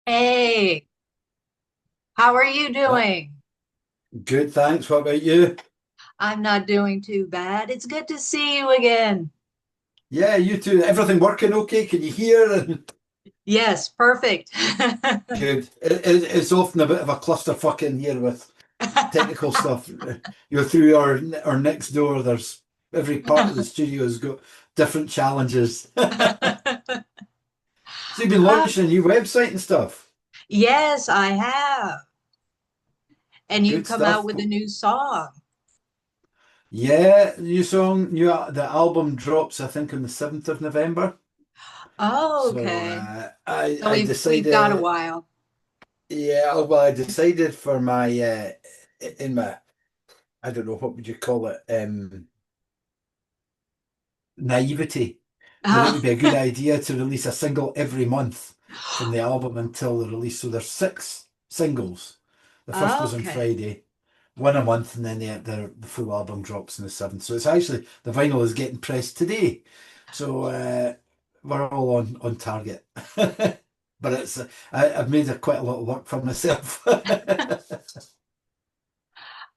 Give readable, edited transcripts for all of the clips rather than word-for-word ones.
Hey, how are you Uh, doing? Good, thanks. What about you? I'm not doing too bad. It's good to see you again. Yeah, you too. Everything working okay? Can you hear? And Yes, perfect. good. It's often a bit of a clusterfuck in here with technical stuff. You're through our next door. There's every part of the studio has got different challenges. So you've been Uh, launching a new website and stuff. yes, I have. And you've Good come out stuff. with a new song. Yeah, new song, the album drops, I think, on the 7th of November. Oh, So okay. So I we've got a decided. while. Yeah, well, I decided for my in my I don't know what would you call it naivety that it would Oh, be a good idea to release a single every month from the album until the release. So there's six singles. The first was on okay. Friday, one a month, and then the full album drops on the 7th. So it's actually the vinyl is getting pressed today. So we're all on target. But I've made quite a lot of work for myself.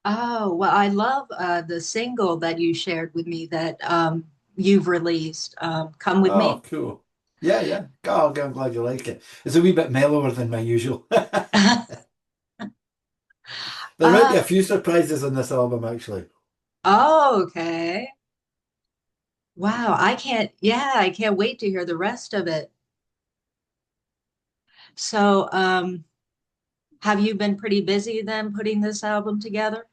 Oh, well, I love the single that you shared with me that you've released, Come With Oh, Me. cool. Yeah, yeah. Oh, okay, I'm glad you like it. It's a wee bit mellower than my usual. There might be Uh, a few surprises on this album, actually. oh, okay. Wow, I can't wait to hear the rest of it. So, have you been pretty busy then putting this album together?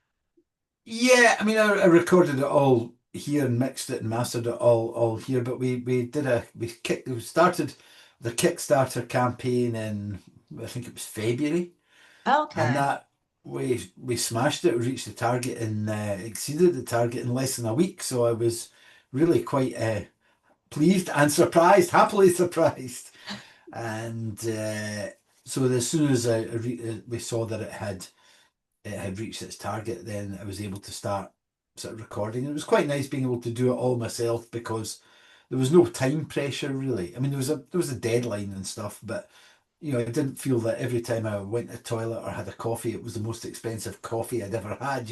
Yeah, I mean, I recorded it all here and mixed it and mastered it all here. But we started the Kickstarter campaign in, I think it was February, and Okay. that we smashed it. We reached the target and exceeded the target in less than a week. So I was really quite pleased and surprised, happily surprised. And so as soon as we saw that it had reached its target, then I was able to start sort of recording. It was quite nice being able to do it all myself because there was no time pressure really. I mean, there was a deadline and stuff, but I didn't feel that every time I went to the toilet or had a coffee, it was the most expensive coffee I'd ever had.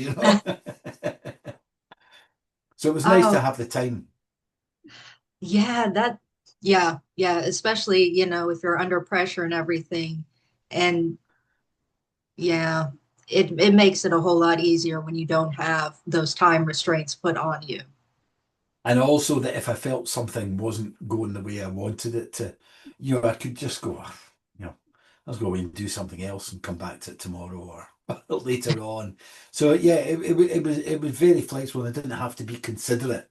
So it was nice to Oh, have the time. yeah, yeah, especially, if you're under pressure and everything. And yeah, it makes it a whole lot easier when you don't have those time restraints put on you. And also that if I felt something wasn't going the way I wanted it to, I could just go, let's go away and do something else and come back to it tomorrow or later on. So yeah, it was very flexible and I didn't have to be considerate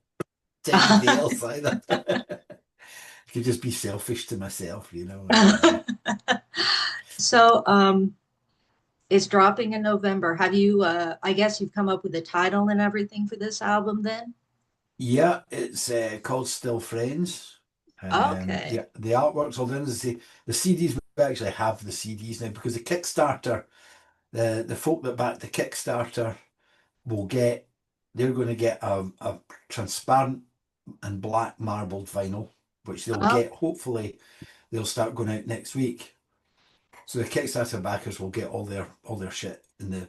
to anybody else either. I could just be selfish to myself. So, it's dropping in November. I guess you've come up with a title and everything for this album then? Yeah, it's called Still Friends. Okay. Yeah, the artwork's all done. As I say, the CDs, we actually have the CDs now because the Kickstarter, the folk that back the Kickstarter will get, they're going to get a transparent and black marbled vinyl, which they'll Oh, get. Hopefully, they'll start going out next week. So the Kickstarter backers will get all their shit in the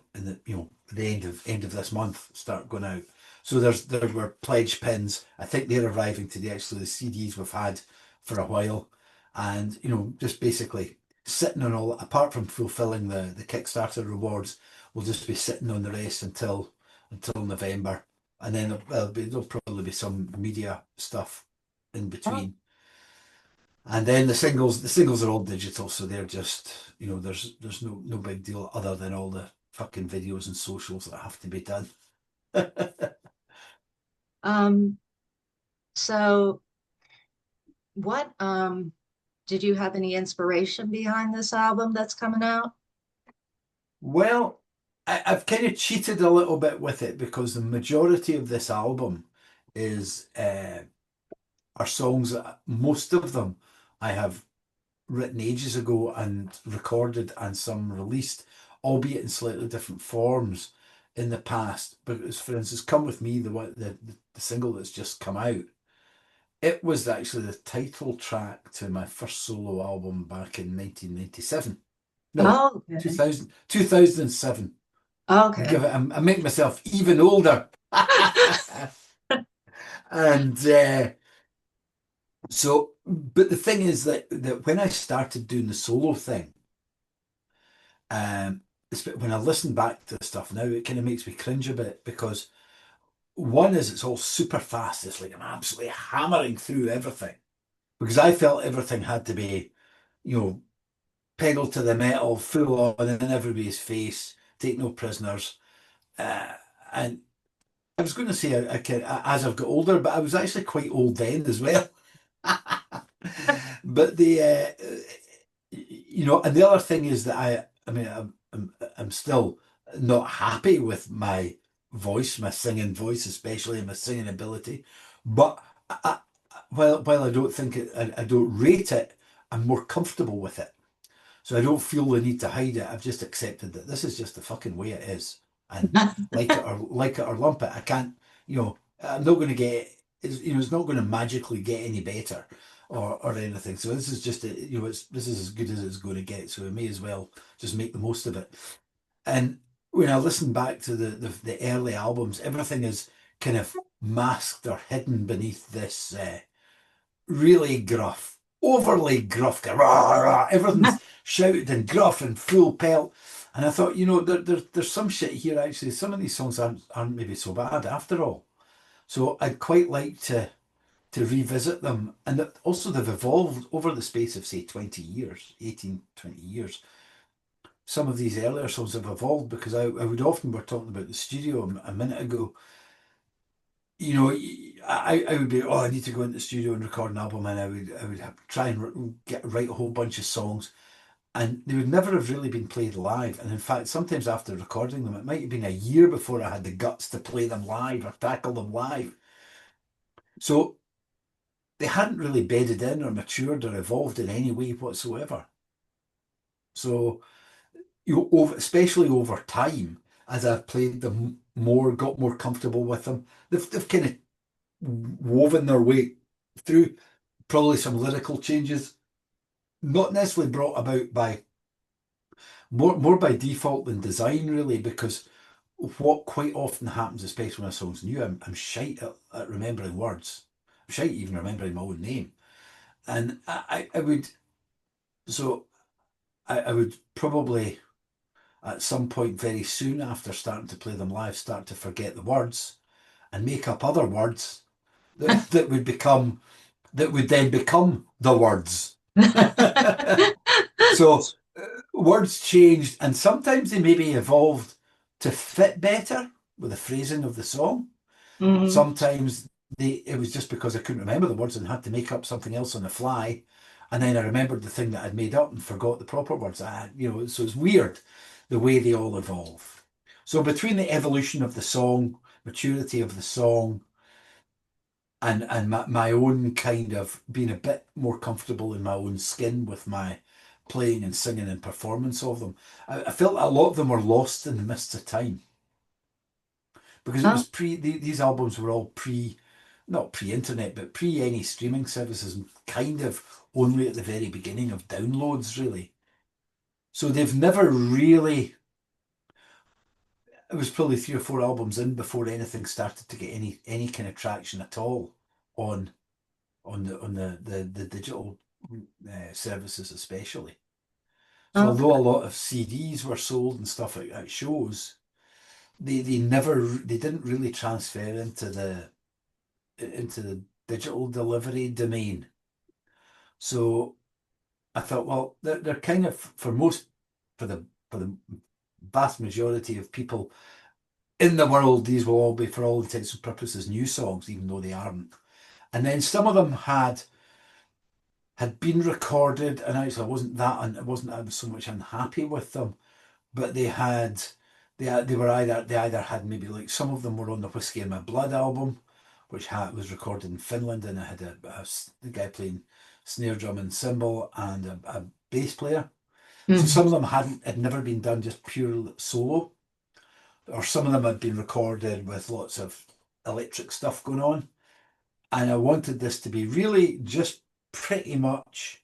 the end of this month start going out. So there were pledge pins. I think they're arriving today. Actually, the CDs we've had for a while, and just basically sitting on all. Apart from fulfilling the Kickstarter rewards, we'll just be sitting on the rest until November, and then there'll probably be some media stuff in oh, between. And then the singles are all digital, so they're just, there's no big deal other than all the fucking videos and socials that have to be done. um, so what did you have any inspiration behind this album that's coming out? Well, I've kind of cheated a little bit with it because the majority of this album is are songs that most of them I have written ages ago and recorded and some released, albeit in slightly different forms in the past. But as for instance, "Come With Me," the single that's just come out, it was actually the title track to my first solo album back in 1997. No, Oh, okay. 2000, 2007. Okay. I'm making myself even older. And so, but the thing is that when I started doing the solo thing, um, when I listen back to the stuff now, it kind of makes me cringe a bit because one is it's all super fast. It's like I'm absolutely hammering through everything because I felt everything had to be, you know, pedal to the metal, full on in everybody's face, take no prisoners. Uh, and I was going to say as I've got older, but I was actually quite old then as well. But and the other thing is that I mean, I'm still not happy with my voice, my singing voice, especially my singing ability. But while I don't think I don't rate it, I'm more comfortable with it. So I don't feel the need to hide it. I've just accepted that this is just the fucking way it is, and like it or lump it. I can't, I'm not going to it's not going to magically get any better or anything. So this is just this is as good as it's going to get. So we may as well just make the most of it. And when I listen back to the early albums, everything is kind of masked or hidden beneath this. Really gruff, overly gruff. Rah, rah, everything's shouted and gruff and full pelt. And I thought, there's some shit here actually. Some of these songs aren't maybe so bad after all. So I'd quite like to revisit them. And that also they've evolved over the space of say 20 years, 18, 20 years. Some of these earlier songs have evolved because I would often, we're talking about the studio a minute ago, I would be, I need to go into the studio and record an album, and I would try and write a whole bunch of songs, and they would never have really been played live. And in fact, sometimes after recording them, it might have been a year before I had the guts to play them live or tackle them live. So they hadn't really bedded in or matured or evolved in any way whatsoever. So especially over time, as I've played them more, got more comfortable with them, they've kind of woven their way through probably some lyrical changes, not necessarily brought about by more by default than design, really, because what quite often happens, especially when a song's new, I'm shite at remembering words. I'm shite even remembering my own name. And I would so I would probably at some point very soon after starting to play them live start to forget the words and make up other words that would then become the words. So words changed, and sometimes they maybe evolved to fit better with the phrasing of the song. Mhm. Sometimes it was just because I couldn't remember the words and had to make up something else on the fly, and then I remembered the thing that I'd made up and forgot the proper words. So it's weird the way they all evolve. So between the evolution of the song, maturity of the song, and my own kind of being a bit more comfortable in my own skin with my playing and singing and performance of them. I felt a lot of them were lost in the mists of time because it was Oh, these albums were all not pre-internet, but pre any streaming services and kind of only at the very beginning of downloads, really. So they've never really, it was probably 3 or 4 albums in before anything started to get any kind of traction at all on the digital services especially. So although a okay. lot of CDs were sold and stuff at shows, they didn't really transfer into the digital delivery domain. So I thought, well, they're kind of for the vast majority of people in the world, these will all be for all intents and purposes new songs, even though they aren't. And then some of them had been recorded, and actually I wasn't so much unhappy with them, but they either had maybe like some of them were on the Whiskey in My Blood album, which was recorded in Finland, and it had the guy playing snare drum and cymbal and a bass player. So Mhm. some of them had never been done just pure solo, or some of them had been recorded with lots of electric stuff going on. And I wanted this to be really just pretty much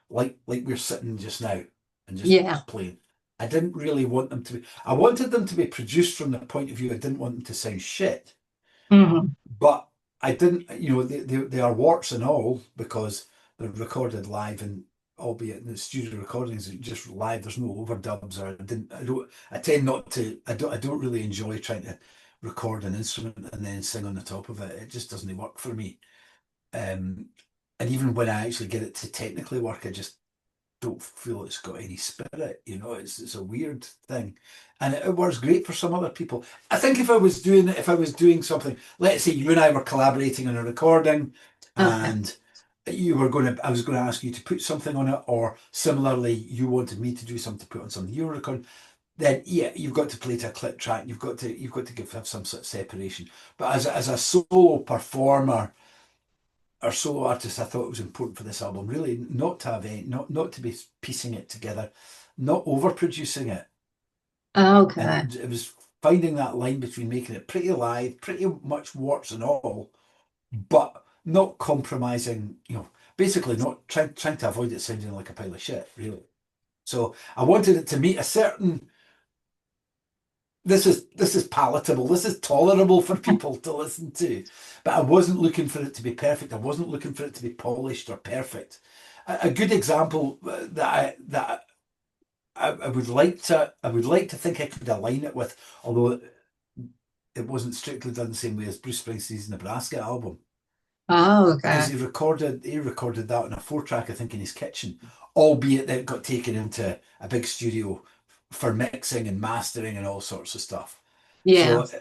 like we're sitting just now. and just Yeah. playing. I didn't really want them to be. I wanted them to be produced from the point of view. I didn't want them to sound shit, Hmm. but I didn't. They are warts and all because they're recorded live, and albeit the studio recordings are just live. There's no overdubs, or I didn't. I don't. I tend not to. I don't. I don't really enjoy trying to record an instrument and then sing on the top of it. It just doesn't work for me. Um, and even when I actually get it to technically work, I just don't feel it's got any spirit. It's a weird thing, and it works great for some other people. I think if I was doing something, let's say you and I were collaborating on a recording, Okay. and I was going to ask you to put something on it, or similarly, you wanted me to do something to put on something you were recording. Then yeah, you've got to play to a click track. You've got to have some sort of separation. But as a solo performer or solo artist, I thought it was important for this album really not to have any, not to be piecing it together, not overproducing it, and Okay. it was finding that line between making it pretty live, pretty much warts and all, but not compromising. Basically not trying to avoid it sounding like a pile of shit, really. So I wanted it to meet a certain. This is palatable. This is tolerable for people to listen to. But I wasn't looking for it to be perfect. I wasn't looking for it to be polished or perfect. A good example that I would like to think I could align it with, although it wasn't strictly done the same way as Bruce Springsteen's Nebraska album, Oh, because okay. he recorded that on a 4 track, I think, in his kitchen, albeit that it got taken into a big studio for mixing and mastering and all sorts of stuff. Yeah. So,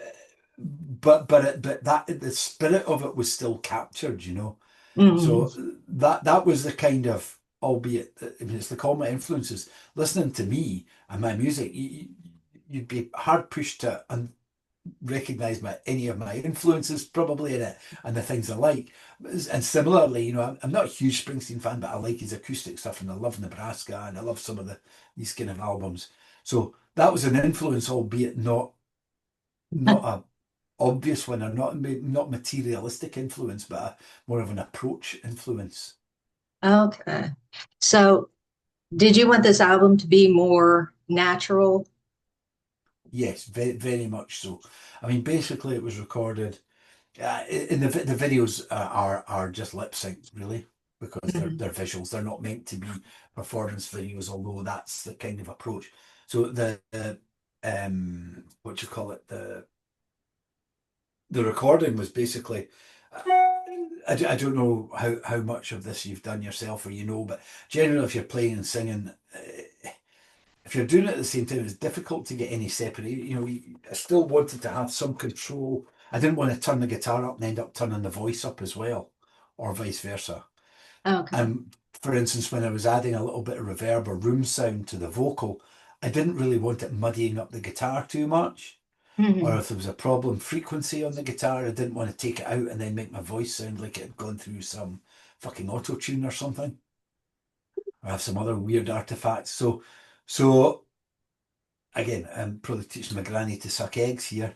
but that the spirit of it was still captured. Hmm. So that was the kind of, albeit I mean, it's the common influences. Listening to me and my music, you'd be hard pushed to recognize any of my influences probably in it and the things I like. And similarly, I'm not a huge Springsteen fan, but I like his acoustic stuff and I love Nebraska and I love some of these kind of albums. So that was an influence, albeit not a obvious one, or not materialistic influence, but more of an approach influence. Okay. So, did you want this album to be more natural? Yes, very, very much so. I mean, basically, it was recorded. In the videos are just lip sync, really, because they're Mhm. they're visuals. They're not meant to be performance videos, although that's the kind of approach. So what you call it, the recording was basically. I don't know how much of this you've done yourself or but generally, if you're playing and singing, if you're doing it at the same time, it's difficult to get any separate. I still wanted to have some control. I didn't want to turn the guitar up and end up turning the voice up as well, or vice versa. Okay. And for instance, when I was adding a little bit of reverb or room sound to the vocal, I didn't really want it muddying up the guitar too much. Or Hmm. if there was a problem frequency on the guitar, I didn't want to take it out and then make my voice sound like it had gone through some fucking auto tune or something, or have some other weird artifacts. So again, I'm probably teaching my granny to suck eggs here.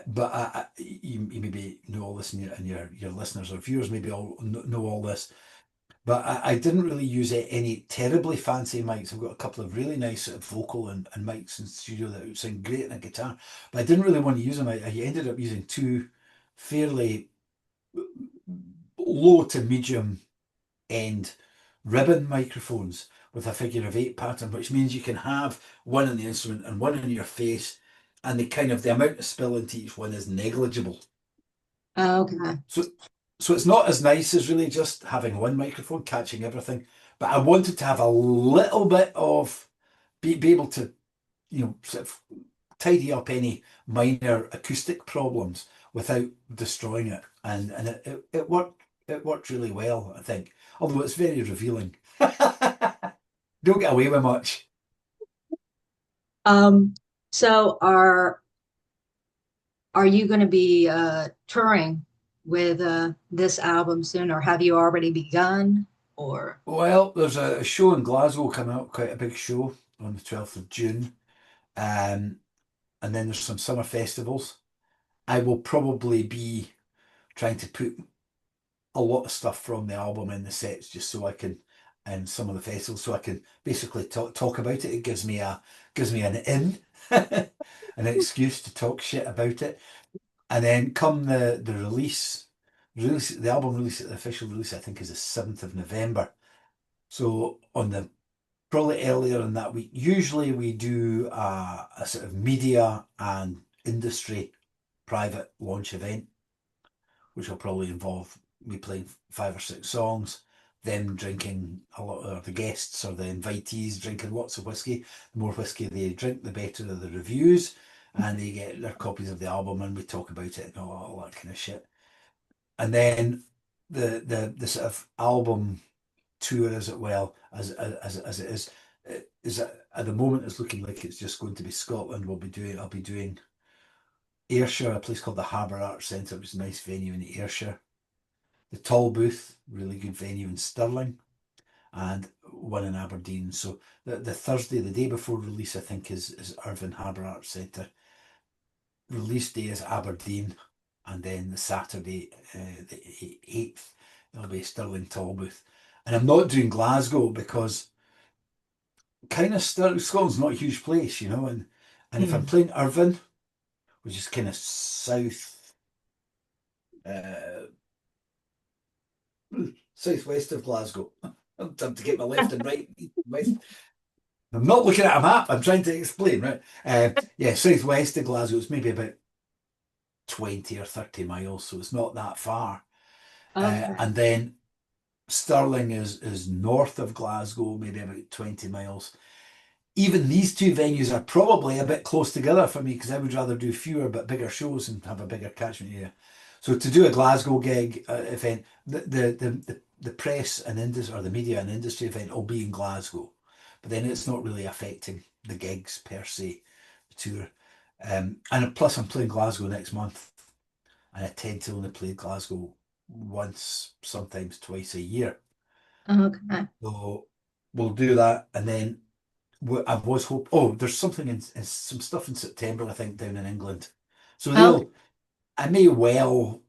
But you maybe know all this, and your listeners or viewers maybe all know all this. But I didn't really use any terribly fancy mics. I've got a couple of really nice sort of vocal and mics in the studio that would sound great in a guitar. But I didn't really want to use them. I ended up using two fairly low to medium end ribbon microphones with a figure of eight pattern, which means you can have one in the instrument and one in your face, and the amount of spill into each one is negligible. Okay. So so it's not as nice as really just having one microphone catching everything. But I wanted to have a little bit of be able to, sort of tidy up any minor acoustic problems without destroying it. And it worked really well, I think. Although it's very revealing. Don't get away with much. Um, so are you going to be touring with this album soon, or have you already begun? Or Well, there's a show in Glasgow coming up, quite a big show on the 12th of June. Um, and then there's some summer festivals. I will probably be trying to put a lot of stuff from the album in the sets just so I can in some of the festivals, so I can basically talk about it. It gives me an in, an excuse to talk shit about it. And then come the the album release, the official release, I think is the 7th of November. So on the probably earlier in that week. Usually we do a sort of media and industry private launch event, which will probably involve me playing 5 or 6 songs, them drinking a lot, of the guests or the invitees drinking lots of whiskey. The more whiskey they drink, the better the reviews, and they get their copies of the album, and we talk about it and all that kind of shit. And then the sort of album tour, as it well as it is at the moment, it's looking like it's just going to be Scotland. I'll be doing Ayrshire, a place called the Harbour Arts Centre, which is a nice venue in Ayrshire. The Tall Booth, really good venue in Stirling, and one in Aberdeen. So the Thursday, the day before release, I think is Irvine Harbour Arts Centre. Release day is Aberdeen, and then the Saturday, the 8th, there'll be Stirling Tall Booth. And I'm not doing Glasgow because kind of Scotland's not a huge place, and if I'm Mm. playing Irvine, which is kind of uh, southwest of Glasgow, I'm trying to get my left and right, west. I'm not looking at a map. I'm trying to explain, right? Yeah, southwest of Glasgow. It's maybe about 20 or 30 miles, so it's not that far. Okay. And then Stirling is north of Glasgow, maybe about 20 miles. Even these two venues are probably a bit close together for me because I would rather do fewer but bigger shows and have a bigger catchment area. So to do a Glasgow gig event, the press and industry or the media and industry event will be in Glasgow, but then it's not really affecting the gigs per se, the tour. And plus, I'm playing Glasgow next month, and I tend to only play Glasgow once, sometimes twice a year. Okay. So we'll do that, and then I was hope. Oh, there's something in some stuff in September, I think, down in England. So Okay. I may well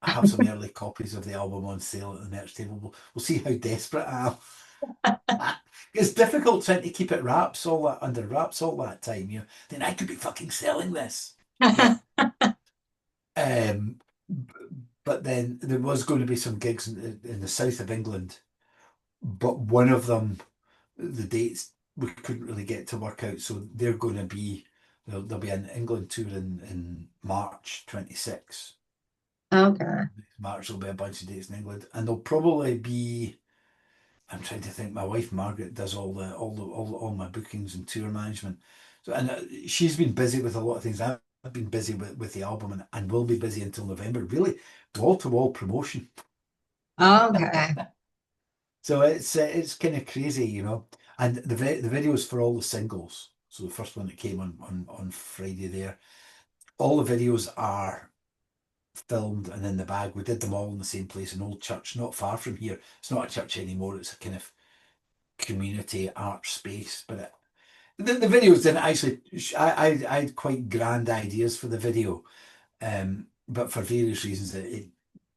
have some early copies of the album on sale at the merch table. We'll see how desperate I am. It's difficult trying to keep it wraps all that under wraps all that time. Then I could be fucking selling this, but um, but then there was going to be some gigs in the south of England, but one of them, the dates we couldn't really get to work out. So they're going to be there'll be an England tour in March 26. Okay. March will be a bunch of dates in England, and there'll probably be. I'm trying to think. My wife Margaret does all my bookings and tour management. So and she's been busy with a lot of things. I've been busy with the album and will be busy until November. Really, wall to wall promotion. Okay. So it's kind of crazy, And the videos for all the singles. So the first one that came on Friday there, all the videos are filmed and in the bag. We did them all in the same place, an old church not far from here. It's not a church anymore. It's a kind of community art space. But the videos didn't actually. I had quite grand ideas for the video, but for various reasons, it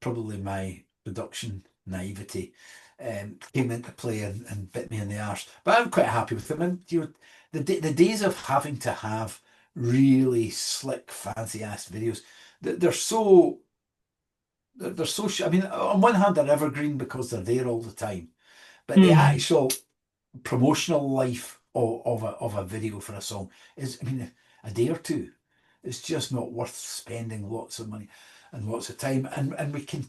probably my production naivety came into play and bit me in the arse. But I'm quite happy with them. And the days of having to have really slick, fancy ass videos, they're so they're so. I mean, on one hand, they're evergreen because they're there all the time, but the Hmm. actual promotional life of a video for a song is, I mean, a day or two. It's just not worth spending lots of money and lots of time. And we can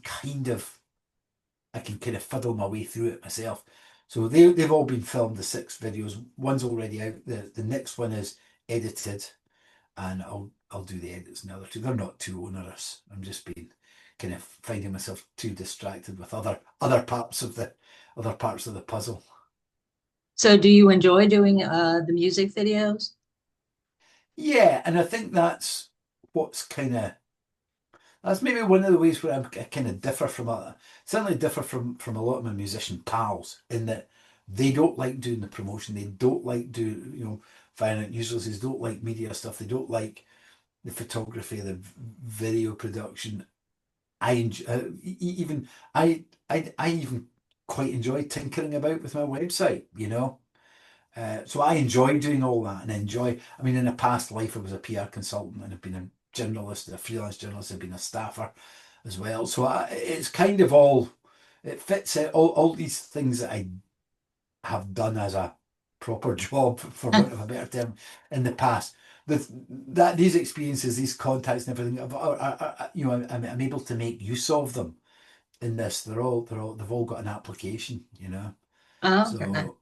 I can kind of fiddle my way through it myself. So they've all been filmed, the 6 videos. One's already out. The next one is edited, and I'll do the edits in the other two. They're not too onerous. I'm just being kind of finding myself too distracted with other parts of the puzzle. So do you enjoy doing the music videos? Yeah, and I think what's kind of that's maybe one of the ways where I kind of differ certainly differ from a lot of my musician pals in that they don't like doing the promotion. They don't like finding out news releases. Don't like media stuff. They don't like the photography, the video production. I enjoy, even I even quite enjoy tinkering about with my website, you know. So I enjoy doing all that and enjoy. I mean, in a past life, I was a PR consultant and I've been a journalist, a freelance journalist. I've been a staffer as well. So it's kind of all it fits it. All these things that I have done as a proper job, for want of a better term, in the past. That these experiences, these contacts, and everything, you know, I'm able to make use of them in this. They've all got an application, you know. Okay. So,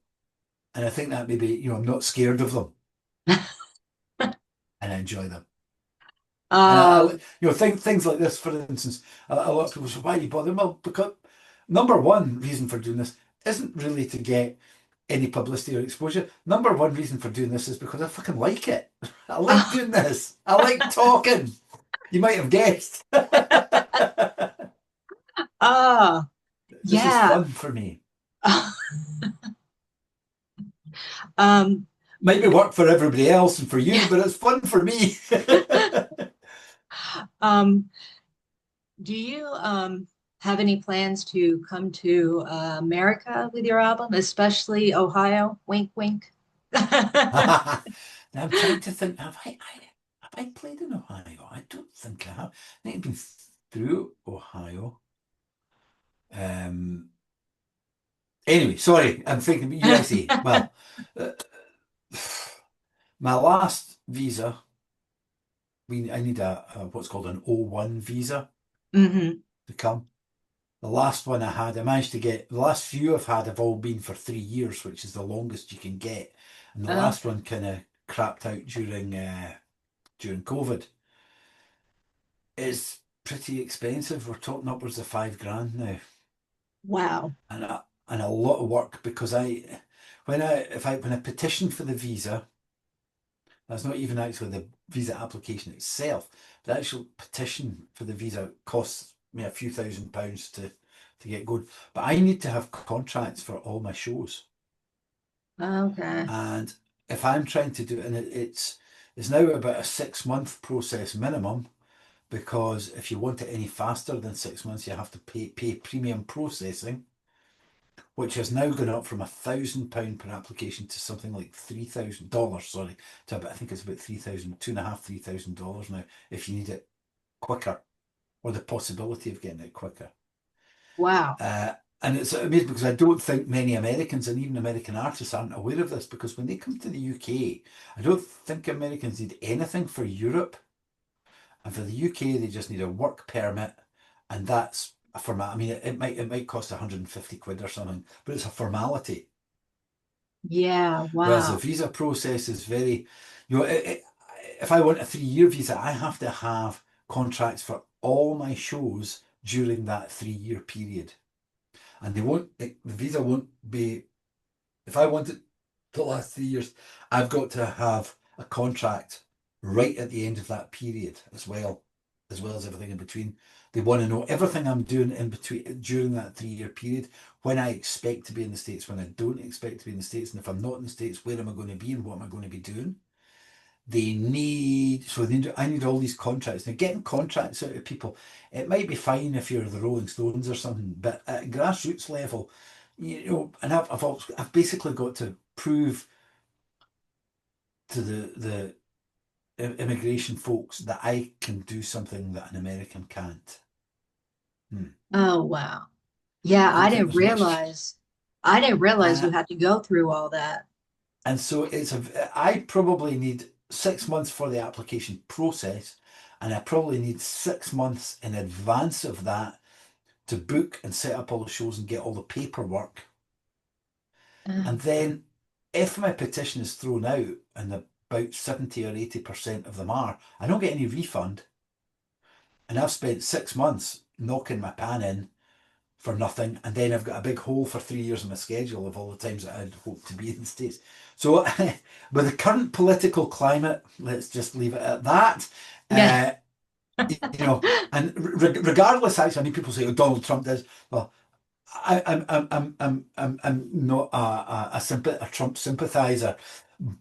and I think that maybe, you know, I'm not scared of them and I enjoy them. And Um, you know, things like this, for instance, a lot of people say, "Why do you bother?" Well, because number one reason for doing this isn't really to get any publicity or exposure. Number one reason for doing this is because I fucking like it. I like doing this. I like talking. You might have guessed. oh, This is yeah. fun for me. Um, Might be work for everybody else and for you, yeah. but it's fun for me. Um, do you have any plans to come to America with your album, especially Ohio? Wink, wink. Now I'm trying to think. Have I played in Ohio? I don't think I have. I think I've been through Ohio. Um. Anyway, sorry. I'm thinking USA. Well, uh, my last visa. I need a what's called an O1 visa hmm to come. The last one I had, I managed to get. The last few I've had have all been for 3 years, which is the longest you can get. And the last Okay. one kind of crapped out during COVID. It's pretty expensive. We're talking upwards of 5 grand now, Wow. and a lot of work because when I petitioned for the visa, that's not even actually the visa application itself. The actual petition for the visa costs me a few £1,000s to get going. But I need to have contracts for all my shows, Okay. and if I'm trying to do it, and it's now about a 6 month process minimum, because if you want it any faster than 6 months, you have to pay premium processing, which has now gone up from £1,000 per application to something like $3,000. Sorry, to about, I think it's about 3,000, two and a half, $3,000 now if you need it quicker, or the possibility of getting it quicker. Wow. Uh, and it's amazing because I don't think many Americans and even American artists aren't aware of this, because when they come to the UK, I don't think Americans need anything for Europe. And for the UK, they just need a work permit, and that's a format. I mean, it might cost 150 quid or something, but it's a formality. Yeah. Whereas the Wow. visa process is very, you know, if I want a 3 year visa, I have to have contracts for all my shows during that 3 year period, and the visa won't be. If I want it to last 3 years, I've got to have a contract right at the end of that period as well as everything in between. They want to know everything I'm doing in between during that 3 year period, when I expect to be in the States, when I don't expect to be in the States, and if I'm not in the States, where am I going to be and what am I going to be doing? I need all these contracts. Now, getting contracts out of people, it might be fine if you're the Rolling Stones or something, but at grassroots level, you know, and I've basically got to prove to the immigration folks that I can do something that an American can't. Hmm. Oh, wow. Yeah, I don't think there's much. I didn't realize Uh, you had to go through all that. and so I probably need 6 months for the application process, and I probably need 6 months in advance of that to book and set up all the shows and get all the paperwork. And then if my petition is thrown out, and about 70 or 80% of them are, I don't get any refund. And I've spent 6 months knocking my pan in for nothing, and then I've got a big hole for 3 years in my schedule of all the times that I'd hoped to be in the States. So, with the current political climate, let's just leave it at that. Yeah. Uh, you know, and regardless, actually, I mean, people say, "Oh, Donald Trump does." Well, I'm not a Trump sympathizer,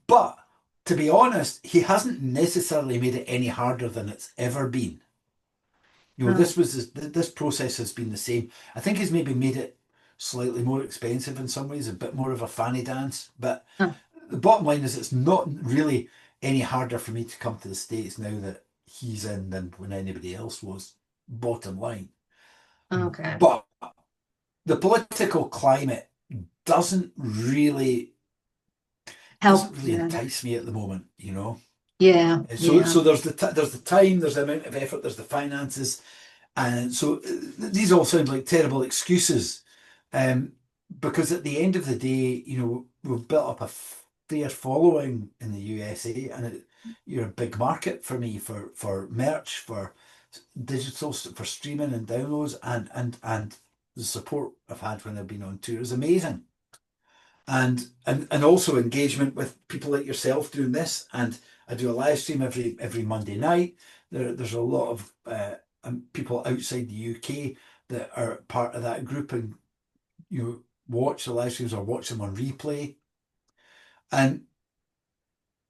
but to be honest, he hasn't necessarily made it any harder than it's ever been. You know, Oh, this process has been the same. I think he's maybe made it. slightly more expensive in some ways, a bit more of a fanny dance. But Oh, the bottom line is it's not really any harder for me to come to the States now that he's in than when anybody else was, bottom line. okay. But the political climate doesn't really Help. doesn't really Yeah. entice me at the moment, you know. Yeah. So Yeah. so there's the time, there's the amount of effort, there's the finances, and so these all sound like terrible excuses, um, because at the end of the day, you know, we've built up a fair following in the USA, and you're a big market for me for merch, for digital, for streaming and downloads, and the support I've had when I've been on tour is amazing, and also engagement with people like yourself doing this. And I do a live stream every Monday night. There's a lot of people outside the UK that are part of that group, and you watch the live streams or watch them on replay. And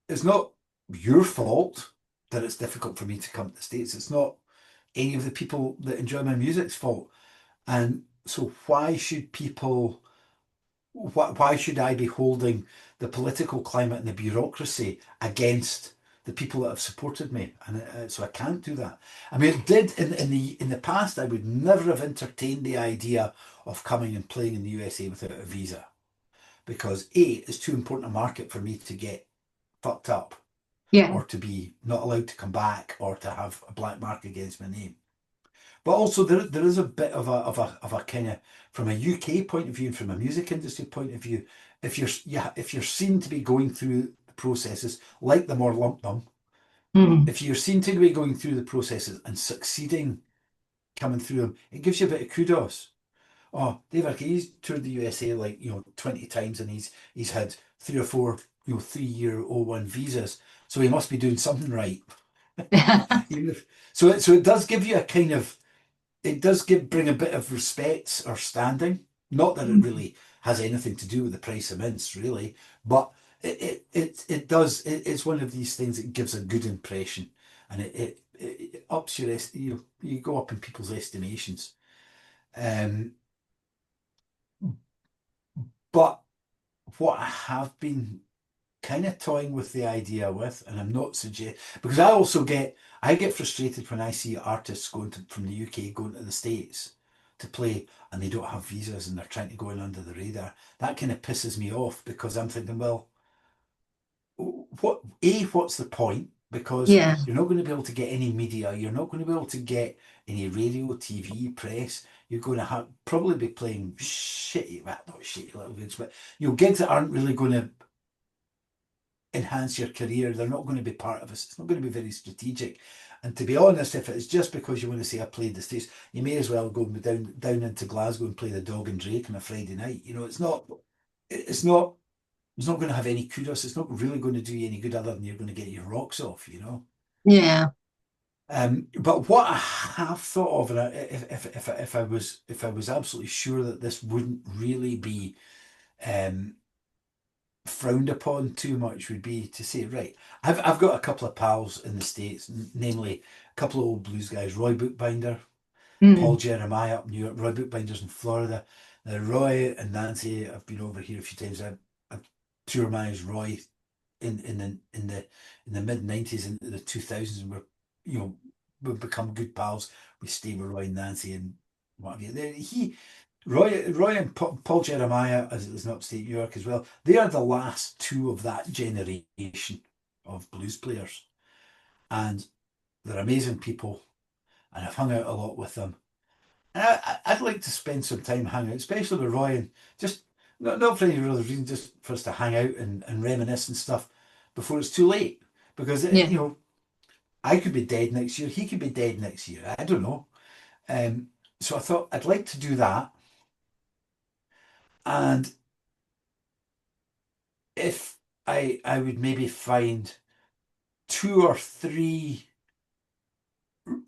it's not your fault that it's difficult for me to come to the States. It's not any of the people that enjoy my music's fault. And so why should I be holding the political climate and the bureaucracy against the people that have supported me? And so I can't do that. I mean, it did in the past. I would never have entertained the idea of coming and playing in the USA without a visa, because A, it's too important a market for me to get fucked up, Yeah. or to be not allowed to come back, or to have a black mark against my name. But also there is a bit of a kind of, from a UK point of view and from a music industry point of view, if you're, yeah, if you're seen to be going through the processes, like them or lump them, Mm. if you're seen to be going through the processes and succeeding coming through them, it gives you a bit of kudos. Oh, Dave Arcari, he's toured the USA like, 20 times, and he's had three or four, 3-year O1 visas. So he must be doing something right. Even if, so it does give you a kind of, it does bring a bit of respect or standing. Not that it really has anything to do with the price of mints, really, but it does. It's one of these things that gives a good impression, and it ups your you go up in people's estimations. Um, but what I have been kind of toying with the idea with, and I'm not suggest, because I get frustrated when I see artists going from the UK going to the States to play, and they don't have visas and they're trying to go in under the radar. That kind of pisses me off, because I'm thinking, well, what's the point? Because Yeah. you're not going to be able to get any media, you're not going to be able to get any radio, TV, press. You're going to have probably be playing shitty, well, not shitty little gigs, but gigs that aren't really going to enhance your career. They're not going to be part of us. It's not going to be very strategic. And to be honest, if it's just because you want to say I played the States, you may as well go down into Glasgow and play the Dog and Drake on a Friday night. It's not it's not going to have any kudos. It's not really going to do you any good, other than you're going to get your rocks off. Yeah. But what I have thought of, and if I was absolutely sure that this wouldn't really be um, frowned upon too much, would be to say, right, I've got a couple of pals in the States, namely a couple of old blues guys, Roy Bookbinder, Paul Mm. Jeremiah up in New York, Roy Bookbinder's in Florida. Roy and Nancy have been over here a few times. I've tour managed Roy in the mid 90s into the 2000s, and we've become good pals. We stay with Roy and Nancy and what have you. Roy and Paul Jeremiah, as it was in upstate New York as well, they are the last two of that generation of blues players. And they're amazing people, and I've hung out a lot with them. And I'd like to spend some time hanging out, especially with Roy, and just not for any other reason, just for us to hang out and reminisce and stuff before it's too late. Because Yeah. I could be dead next year, he could be dead next year. I don't know. Um, so I thought I'd like to do that, and if I would maybe find two or three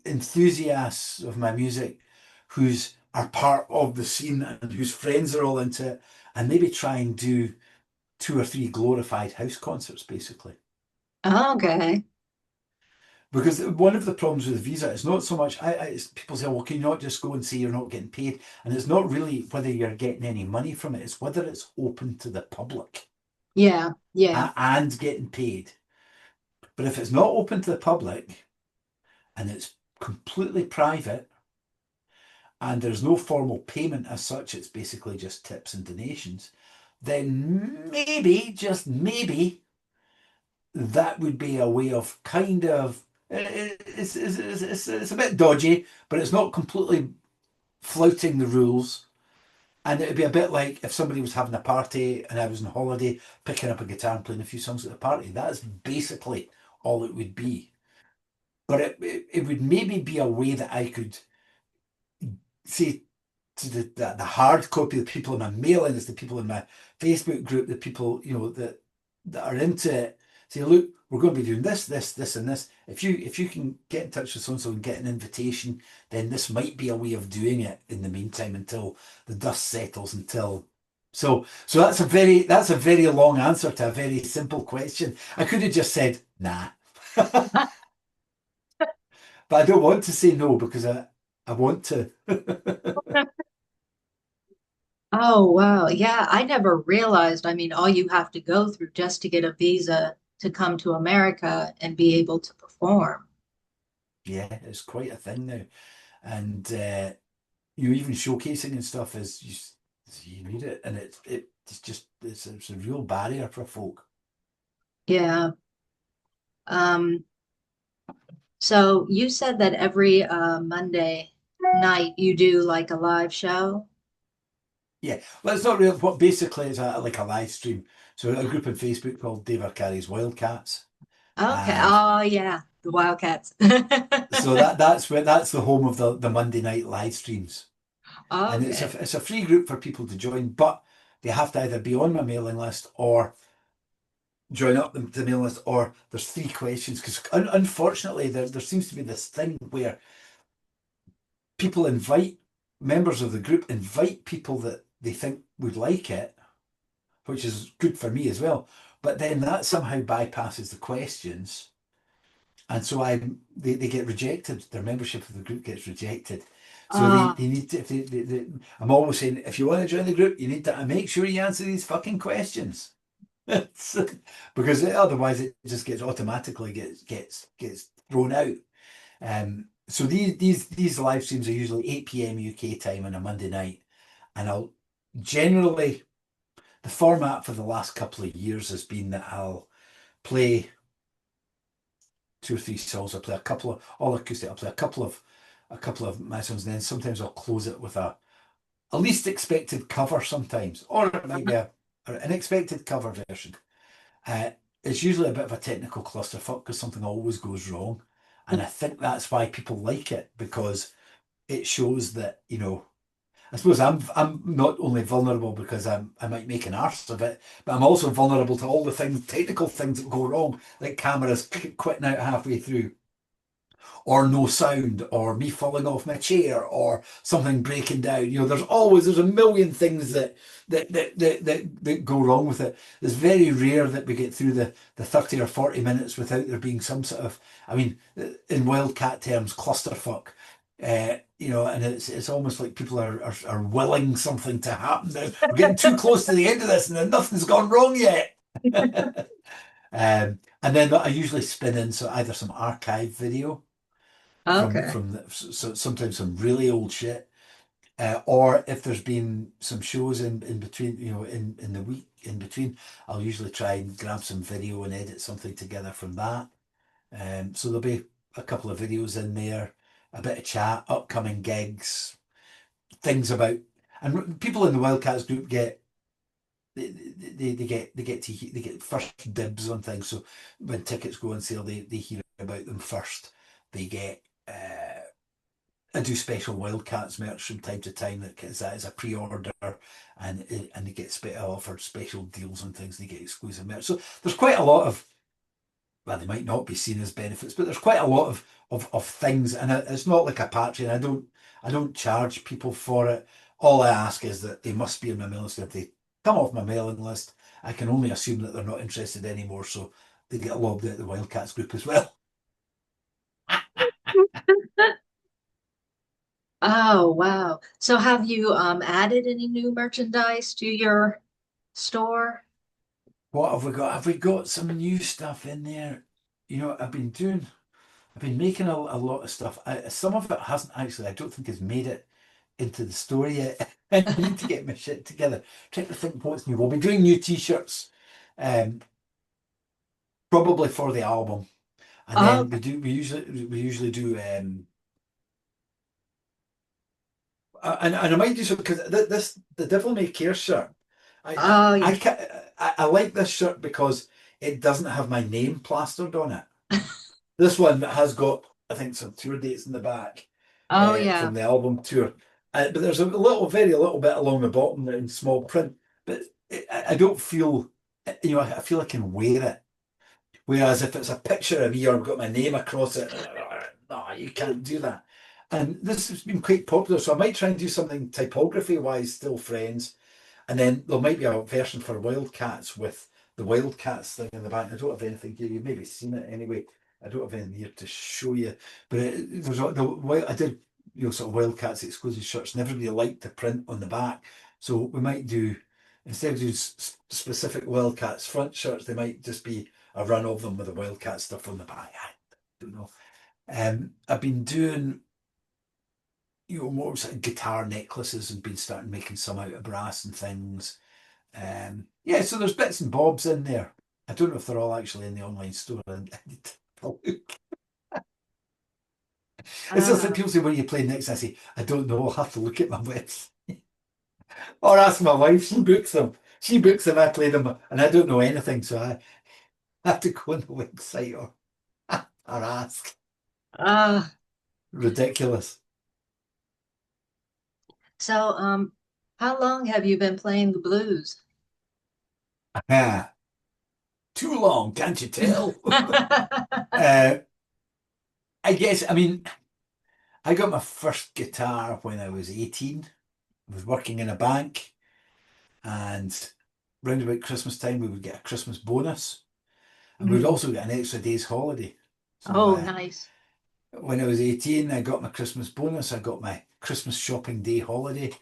enthusiasts of my music who's are part of the scene and whose friends are all into it, and maybe try and do two or three glorified house concerts, basically. Okay. Because one of the problems with the visa is not so much, it's, people say, well, can you not just go and say you're not getting paid? And it's not really whether you're getting any money from it, it's whether it's open to the public Yeah, yeah. and getting paid. But if it's not open to the public and it's completely private and there's no formal payment as such, it's basically just tips and donations, then maybe, just maybe, that would be a way of kind of it's a bit dodgy, but it's not completely flouting the rules. And it'd be a bit like if somebody was having a party and I was on holiday, picking up a guitar and playing a few songs at the party. That's basically all it would be. But it would maybe be a way that I could say to the hard copy, the people in my mailing list, the people in my Facebook group, the people, that are into it, say, look, we're going to be doing this, this, this, and this. If you can get in touch with so and so and get an invitation, then this might be a way of doing it in the meantime until the dust settles. So that's a very long answer to a very simple question. I could have just said nah, but I don't want to say no because I want to. Oh, wow. Yeah, I never realized. I mean, all you have to go through just to get a visa to come to America and be able to perform. Yeah, it's quite a thing now. And even showcasing and stuff is you need it, and it's a real barrier for folk. Yeah. Um, so you said that every Monday night you do like a live show? Yeah, well, it's not real. What basically is like a live stream. So a group on Facebook called Dave Arcari's Wildcats, Okay. and Oh, yeah, the Wildcats. so that's the home of the Monday night live streams, and it's Okay. a free group for people to join, but they have to either be on my mailing list or join up the mailing list, or there's three questions because unfortunately there seems to be this thing where people invite members of the group invite people that they think would like it, which is good for me as well. But then that somehow bypasses the questions, and so they get rejected. Their membership of the group gets rejected. So they Ah, need to. If I'm always saying, if you want to join the group, you need to make sure you answer these fucking questions. Because otherwise it just gets automatically gets thrown out. So these live streams are usually 8 p.m. UK time on a Monday night, and I'll generally the format for the last couple of years has been that I'll play two or three songs. I'll play a couple of all acoustic. I'll play a couple of my songs, and then sometimes I'll close it with a least expected cover sometimes, or it might be an unexpected cover version. Uh, it's usually a bit of a technical clusterfuck because something always goes wrong. And I think that's why people like it, because it shows that, I suppose I'm not only vulnerable because I might make an arse of it, but I'm also vulnerable to all the technical things that go wrong, like cameras quitting out halfway through, or no sound, or me falling off my chair, or something breaking down. There's a million things that go wrong with it. It's very rare that we get through the 30 or 40 minutes without there being some sort of, I mean, in wildcat terms, clusterfuck. And it's almost like people are willing something to happen. We're getting too close to the end of this, and then nothing's gone wrong yet. And then I usually spin in either some archive video from okay. from so sometimes some really old shit, or if there's been some shows in between, in the week in between, I'll usually try and grab some video and edit something together from that. So there'll be a couple of videos in there, a bit of chat, upcoming gigs, things about, and people in the Wildcats group get they get first dibs on things. So when tickets go on sale, they hear about them first. They get I do special Wildcats merch from time to time that is as a pre-order, and they get offered special deals on things. They get exclusive merch. So there's quite a lot of, well, they might not be seen as benefits, but there's quite a lot of things, and it's not like a Patreon. I don't charge people for it. All I ask is that they must be on my mailing list. If they come off my mailing list, I can only assume that they're not interested anymore, so they get lobbed out of the Wildcats group as well. Oh, wow. So have you added any new merchandise to your store? What have we got? Have we got some new stuff in there? I've been making a lot of stuff. Some of it hasn't actually, I don't think has made it into the store yet. I need to get my shit together. Trying to think what's new. We'll be doing new t-shirts, um, probably for the album. And Oh, then we usually do and I might do something because this the Devil May Care shirt. oh I yeah. ca I like this shirt because it doesn't have my name plastered on it. This one has got, I think, some tour dates in the back Oh yeah. from the album tour. But there's a little, very little bit along the bottom in small print. But I don't feel, I feel I can wear it. Whereas if it's a picture of me or I've got my name across it, no, you can't do that. And this has been quite popular, so I might try and do something typography wise, still friends. And then there might be a version for Wildcats with the Wildcats thing in the back. I don't have anything here. You've maybe seen it anyway. I don't have anything here to show you. But I did, sort of Wildcats exclusive shirts. And everybody liked the print on the back. So we might do, instead of doing specific Wildcats front shirts, they might just be a run of them with the Wildcat stuff on the back. I don't know. I've been doing, more sort of guitar necklaces and been starting making some out of brass and things. Yeah, so there's bits and bobs in there. I don't know if they're all actually in the online store. I need to look. It's just that Oh, people say, "When you play next?" I say, "I don't know. I'll have to look at my website or ask my wife. She books them. She books them. I play them, and I don't know anything, so I have to go on the website or ask." uh, Ridiculous. so how long have you been playing the blues? Ah, too long, can't you tell? uh, I guess. I mean, I got my first guitar when I was 18. I was working in a bank, and round about Christmas time, we would get a Christmas bonus, and we would Mm. also get an extra day's holiday. So Oh, nice. when I was 18, I got my Christmas bonus. I got my Christmas shopping day holiday,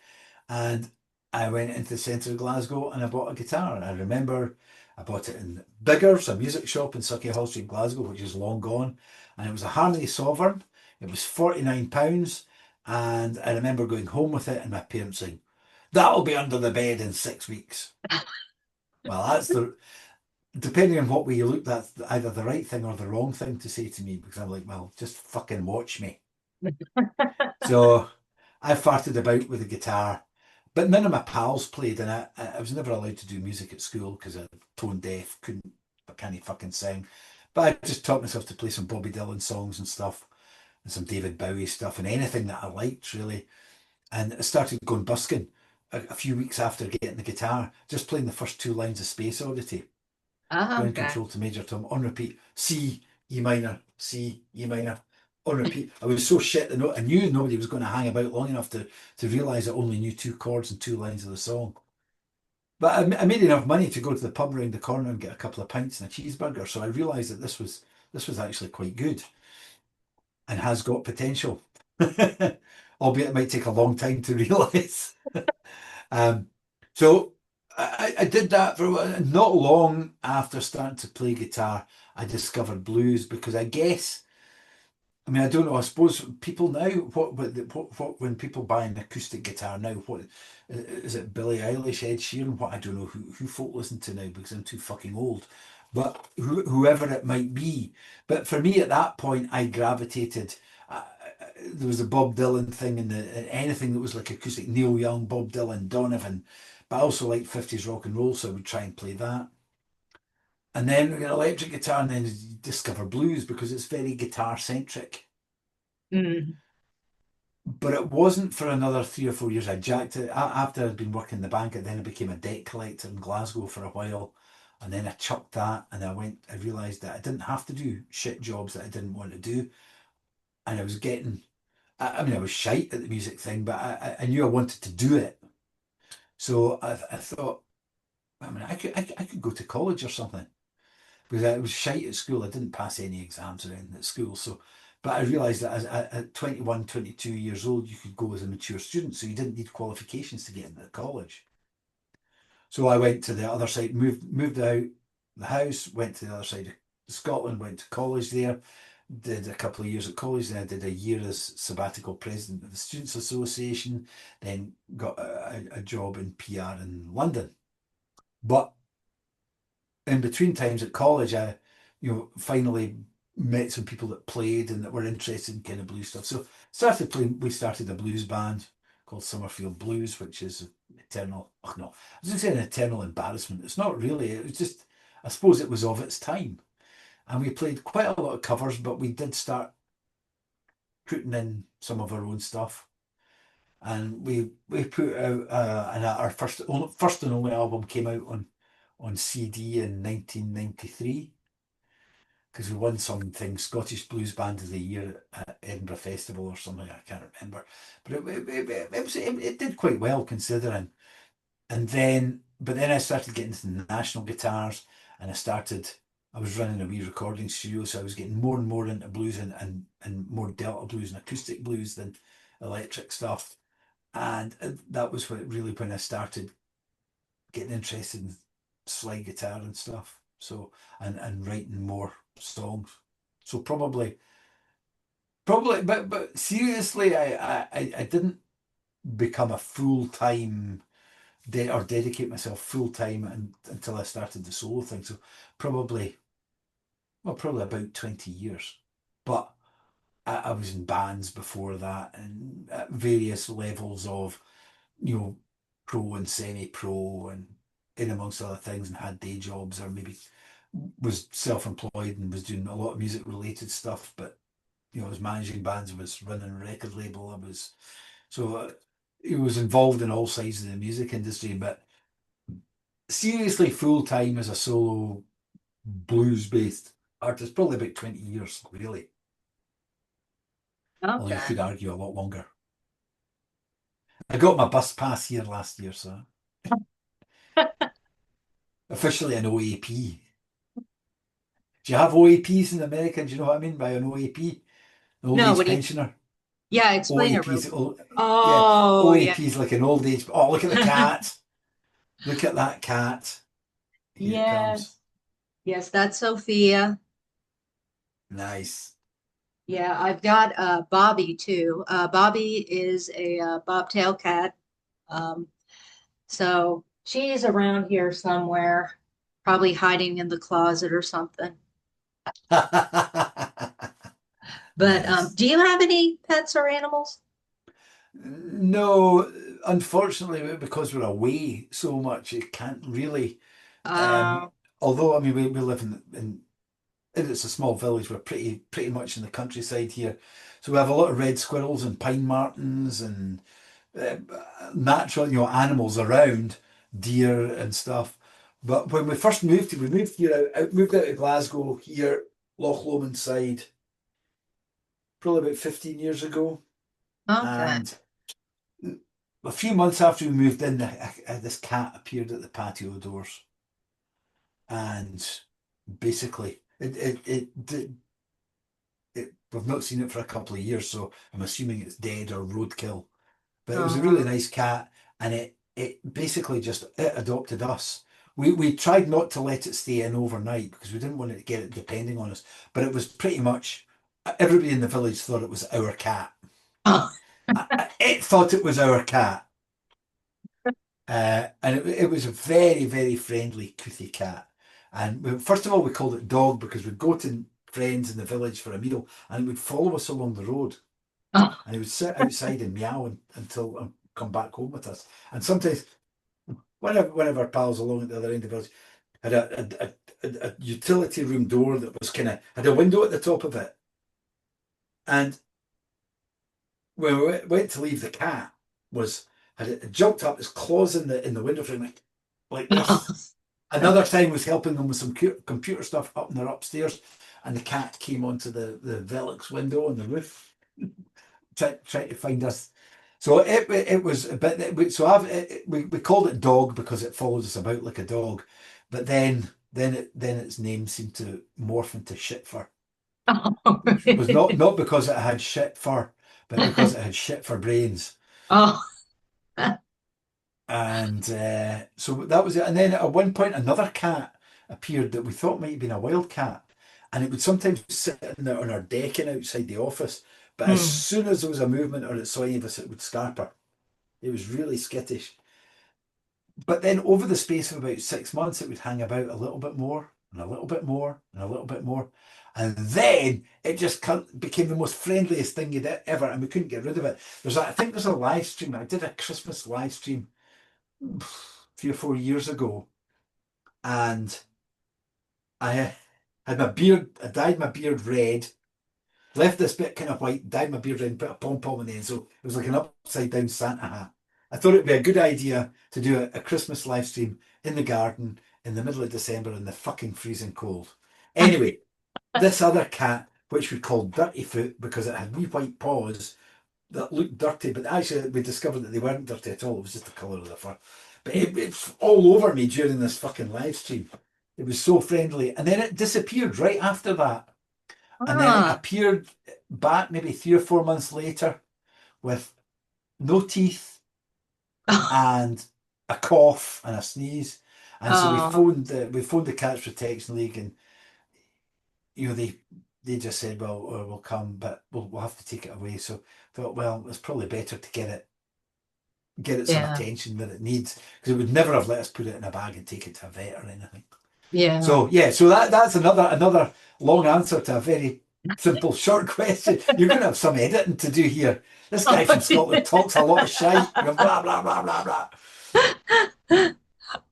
and I went into the centre of Glasgow and I bought a guitar. And I remember I bought it in Biggers, a music shop in Hall Street, Glasgow, which is long gone. And it was a Harmony Sovereign. It was £49. And I remember going home with it and my parents saying, "That'll be under the bed in 6 weeks." Well, that's depending on what way you look, that's either the right thing or the wrong thing to say to me, because I'm like, well, just fucking watch me. So I farted about with the guitar, but none of my pals played, and I was never allowed to do music at school because I'm tone deaf, I can't fucking sing. But I just taught myself to play some Bobby Dylan songs and stuff, and some David Bowie stuff, and anything that I liked really. And I started going busking a few weeks after getting the guitar, just playing the first two lines of Space Oddity, Oh, ground okay. control to major tom on repeat, C, E minor, C, E minor, on repeat. I was so shit that I knew nobody was going to hang about long enough to realise I only knew two chords and two lines of the song. But I made enough money to go to the pub around the corner and get a couple of pints and a cheeseburger, so I realised that this was actually quite good and has got potential. Albeit it might take a long time to realise. Um, so I did that for a while. Not long after starting to play guitar, I discovered blues because I guess, I mean, I don't know. I suppose people now, what when people buy an acoustic guitar now, what is it? Billie Eilish, Ed Sheeran? What, I don't know who folk listen to now because I'm too fucking old. But whoever it might be. But for me at that point, I gravitated. There was the Bob Dylan thing and anything that was like acoustic, Neil Young, Bob Dylan, Donovan. But I also liked 50s rock and roll, so I would try and play that. And then we got electric guitar, and then you discover blues because it's very guitar centric. Mm. But it wasn't for another 3 or 4 years. I jacked it after I'd been working in the bank. And then I became a debt collector in Glasgow for a while, and then I chucked that, and I realised that I didn't have to do shit jobs that I didn't want to do, and I was getting. I mean, I was shite at the music thing, but I knew I wanted to do it. So I thought, I mean, I could go to college or something because I was shite at school. I didn't pass any exams or anything at school, so But I realised that at 21, 22 years old, you could go as a mature student, so you didn't need qualifications to get into college. So I went to the other side, moved out the house, went to the other side of Scotland, went to college there, did a couple of years at college, then I did a year as sabbatical president of the Students' Association, then got a job in PR in London. But in between times at college, I, finally met some people that played and that were interested in kind of blues stuff. So started playing. We started a blues band called Summerfield Blues, which is eternal. Oh no, I was going to say an eternal embarrassment. It's not really. It was just, I suppose, it was of its time, and we played quite a lot of covers, but we did start putting in some of our own stuff. And we put out and our first and only album came out on CD in 1993 because we won something Scottish Blues Band of the Year at Edinburgh Festival or something. I can't remember, but it did quite well considering. And then, but then I started getting into the national guitars, and I was running a wee recording studio, so I was getting more and more into blues and more Delta blues and acoustic blues than electric stuff. And that was really when I started getting interested in slide guitar and stuff. So and writing more songs. So probably, but seriously, I didn't become a full time or dedicate myself full time until I started the solo thing. So probably, well, probably about 20 years. But I was in bands before that and at various levels of, you know, pro and semi-pro and in amongst other things, and had day jobs or maybe was self-employed and was doing a lot of music related stuff. But I was managing bands, I was running a record label, I was so he was involved in all sides of the music industry. But seriously, full time as a solo blues based artist, probably about 20 years, really. Although you Okay. could argue a lot longer. I got my bus pass here last year, so officially an OAP. Do you have OAPs in America? Do you know what I mean by an OAP? An old No, age what do you, pensioner. yeah, explain it real OAPs. quick. Yeah, Oh, yeah. OAPs like an old age. Oh, look at the cat. Look at that cat. Here it comes. Yes. Yes, that's Sophia. Nice. Yeah, I've got Bobby too. Bobby is a bobtail cat. Um, so she's around here somewhere, probably hiding in the closet or something. But Nice. do you have any pets or animals? No, unfortunately, because we're away so much, it can't really. Um, Uh, although I mean, we live and it's a small village. We're pretty much in the countryside here, so we have a lot of red squirrels and pine martens and uh, natural, animals around, deer and stuff. But when we first we moved here moved out of Glasgow here, Loch Lomond side, probably about 15 years ago, okay. and a few months after we moved in, this cat appeared at the patio doors, and basically, we've not seen it for a couple of years, so I'm assuming it's dead or roadkill. But it was a really Uh, nice cat, and it basically just it adopted us. We tried not to let it stay in overnight because we didn't want it to get it depending on us. But it was pretty much everybody in the village thought it was our cat. oh, It thought it was our cat. And it was a very, very friendly, toothy cat. And first of all, we called it Dog because we'd go to friends in the village for a meal and it would follow us along the road. oh, And he would sit outside and meow until come back home with us. And sometimes one of our pals along at the other end of the village had a utility room door that was kind of had a window at the top of it. And when we went to leave, the cat was had it jumped up, his claws in the window frame like this. Another time was helping them with some computer stuff up in their upstairs, and the cat came onto the Velux window on the roof, trying to find us. So it was a bit. So we called it Dog because it follows us about like a dog, but then its name seemed to morph into Shitfer, Oh, which was not because it had shit fur, but because it had shit for brains. oh, And so that was it. And then at one point, another cat appeared that we thought might have been a wild cat. And it would sometimes sit on our decking outside the office. But as hmm. soon as there was a movement or it saw any of us, it would scamper. It was really skittish. But then over the space of about 6 months, it would hang about a little bit more and a little bit more and a little bit more. And then it just became the most friendliest thing you'd ever, and we couldn't get rid of it. I think there's a live stream. I did a Christmas live stream 3 or 4 years ago, and I had my beard, I dyed my beard red, left this bit kind of white, dyed my beard red, and put a pom pom in the end. So it was like an upside down Santa hat. I thought it'd be a good idea to do a Christmas live stream in the garden in the middle of December in the fucking freezing cold. Anyway, this other cat, which we called Dirty Foot because it had wee white paws that looked dirty, but actually we discovered that they weren't dirty at all. It was just the colour of the fur. But it's all over me during this fucking live stream. It was so friendly. And then it disappeared right after that. And then it Ah. appeared back maybe 3 or 4 months later with no teeth and a cough and a sneeze. And so Oh, we phoned the Cats Protection League, and they just said, well, we'll come, but we'll have to take it away. So I thought, well, it's probably better to get it some yeah, attention that it needs, because it would never have let us put it in a bag and take it to a vet or anything. yeah. So yeah, so that's another long answer to a very simple short question. You're going to have some editing to do here. This guy from Scotland talks a lot of shite. Blah blah blah blah blah.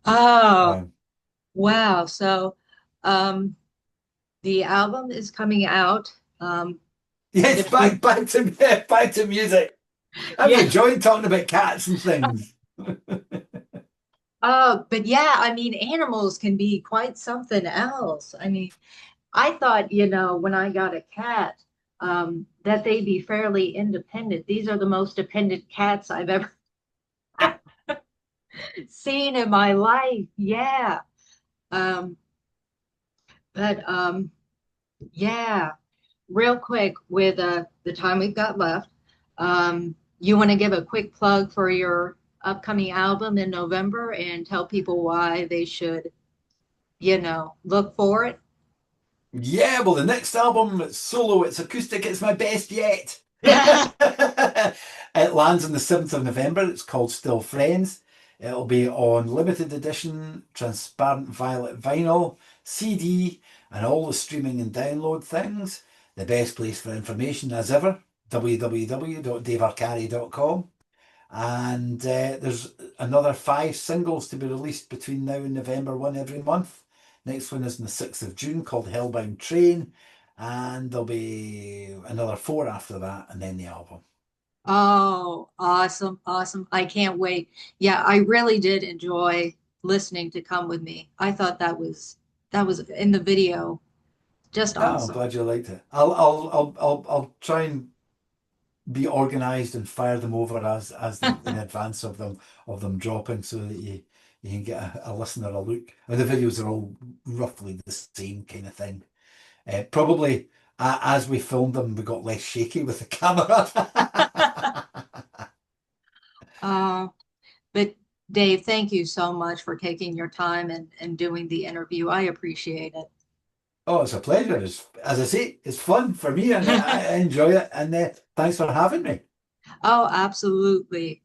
Oh, Um, wow. So, um, the album is coming out. yes, If you, back to music. I'm yeah. enjoying talking about cats and things. But yeah, I mean, animals can be quite something else. I mean, I thought, when I got a cat, that they'd be fairly independent. These are the most dependent cats I've ever seen in my life. Yeah. Um, but yeah, real quick with the time we've got left, you want to give a quick plug for your upcoming album in November and tell people why they should, look for it? Yeah, well, the next album, it's solo, it's acoustic, it's my best yet. It lands on the 7th of November. It's called Still Friends. It'll be on limited edition, transparent violet vinyl, CD, and all the streaming and download things. The best place for information, as ever, www.davearcari.com. And there's another 5 singles to be released between now and November, one every month. Next one is on the 6th of June called Hellbound Train. And there'll be another 4 after that, and then the album. Oh, awesome, awesome. I can't wait. Yeah, I really did enjoy listening to Come With Me. I thought that was in the video just Oh, I'm awesome. glad you liked it. I'll try and be organised and fire them over as they in advance of them dropping, so that you can get a listen or a look. And the videos are all roughly the same kind of thing. Probably as we filmed them, we got less shaky with the camera. Uh, but Dave, thank you so much for taking your time and doing the interview. I appreciate Oh, it's a pleasure. As I say, it's fun for me, and it. I enjoy it. And thanks for having me. Oh, absolutely.